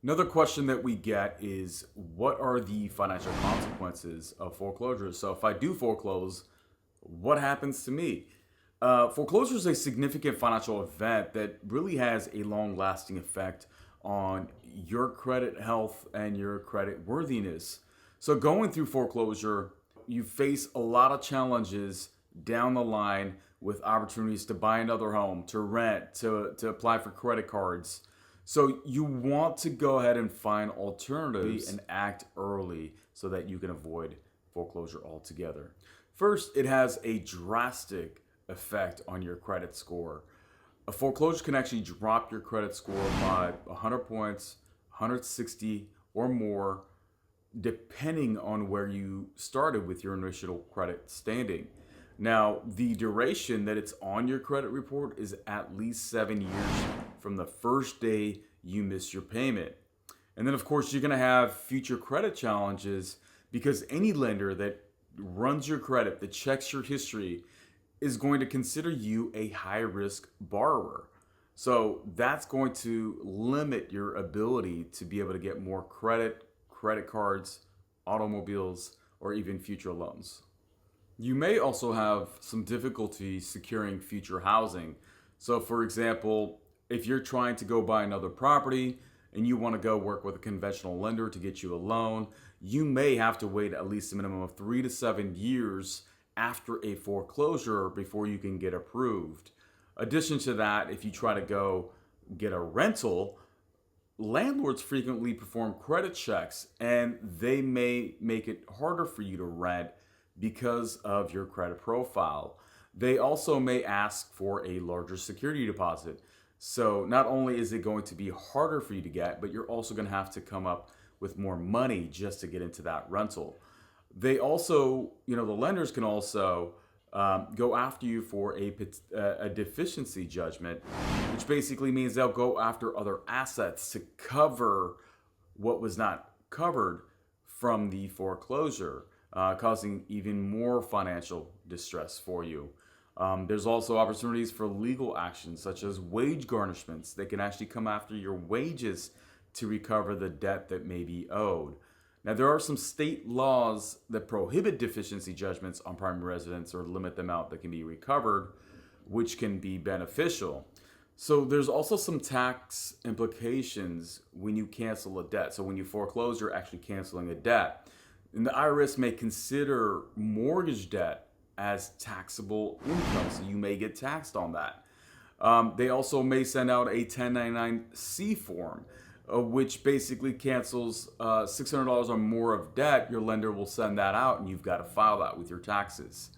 Another question that we get is what are the financial consequences of foreclosure? So if I do foreclose, what happens to me? Foreclosure is a significant financial event that really has a long lasting effect on your credit health and your credit worthiness. So going through foreclosure, you face a lot of challenges down the line with opportunities to buy another home, to rent, to apply for credit cards. So you want to go ahead and find alternatives and act early so that you can avoid foreclosure altogether. First, it has a drastic effect on your credit score. A foreclosure can actually drop your credit score by 100 points, 160 or more, depending on where you started with your initial credit standing. Now, the duration that it's on your credit report is at least 7 years from the first day you miss your payment. And then, of course, you're going to have future credit challenges because any lender that runs your credit, that checks your history, is going to consider you a high risk borrower. So that's going to limit your ability to be able to get more credit cards, automobiles, or even future loans. You may also have some difficulty securing future housing. So, for example, if you're trying to go buy another property and you want to go work with a conventional lender to get you a loan, you may have to wait at least a minimum of 3 to 7 years after a foreclosure before you can get approved. Addition to that, if you try to go get a rental, landlords frequently perform credit checks and they may make it harder for you to rent because of your credit profile. They also may ask for a larger security deposit. So not only is it going to be harder for you to get, but you're also going to have to come up with more money just to get into that rental. They also, the lenders can also go after you for a deficiency judgment, which basically means they'll go after other assets to cover what was not covered from the foreclosure, causing even more financial distress for you. There's also opportunities for legal actions such as wage garnishments. They can actually come after your wages to recover the debt that may be owed. Now, there are some state laws that prohibit deficiency judgments on primary residence or limit the amount that can be recovered, which can be beneficial. So there's also some tax implications when you cancel a debt. So when you foreclose, you're actually canceling a debt. And the IRS may consider mortgage debt as taxable income, so you may get taxed on that. They also may send out a 1099-C form, which basically cancels $600 or more of debt. Your lender will send that out, and you've got to file that with your taxes.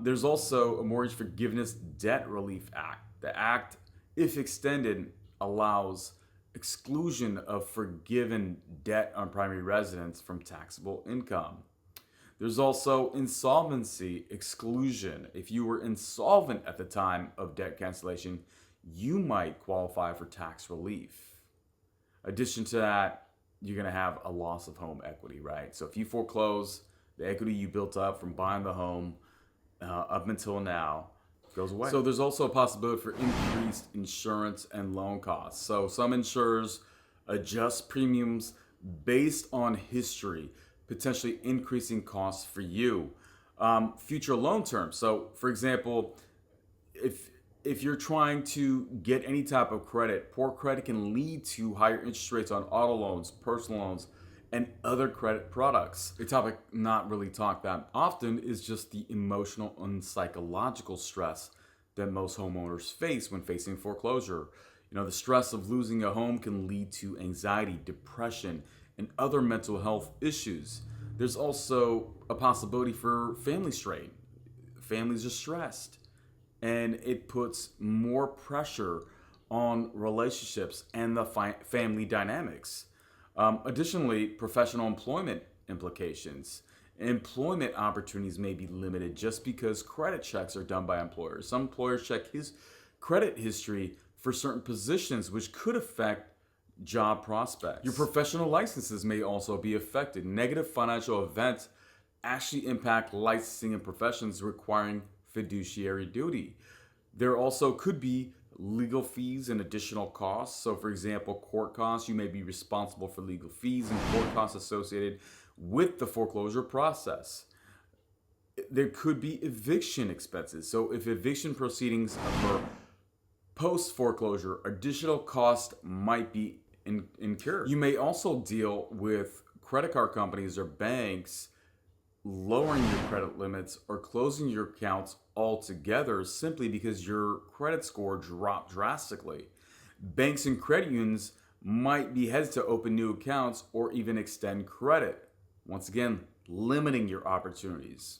There's also a Mortgage Forgiveness Debt Relief Act. The act, if extended, allows exclusion of forgiven debt on primary residence from taxable income. There's also insolvency exclusion. If you were insolvent at the time of debt cancellation, you might qualify for tax relief. Addition to that, you're going to have a loss of home equity, right? So if you foreclose, the equity you built up from buying the home up until now goes away. So there's also a possibility for increased insurance and loan costs. So some insurers adjust premiums based on history, potentially increasing costs for you. Future loan terms. So for example, if you're trying to get any type of credit, poor credit can lead to higher interest rates on auto loans, personal loans, and other credit products. A topic not really talked that often is just the emotional and psychological stress that most homeowners face when facing foreclosure. The stress of losing a home can lead to anxiety, depression, and other mental health issues. There's also a possibility for family strain. Families are stressed, and it puts more pressure on relationships and the family dynamics. Additionally, professional employment implications. Employment opportunities may be limited just because credit checks are done by employers. Some employers check his credit history for certain positions, which could affect job prospects. Your professional licenses may also be affected. Negative financial events actually impact licensing in professions requiring fiduciary duty. There also could be legal fees and additional costs. So, for example, court costs, you may be responsible for legal fees and court costs associated with the foreclosure process. There could be eviction expenses. So, if eviction proceedings occur post foreclosure, additional cost might be incurred. You may also deal with credit card companies or banks lowering your credit limits or closing your accounts altogether simply because your credit score dropped drastically. Banks and credit unions might be hesitant to open new accounts or even extend credit. Once again, limiting your opportunities.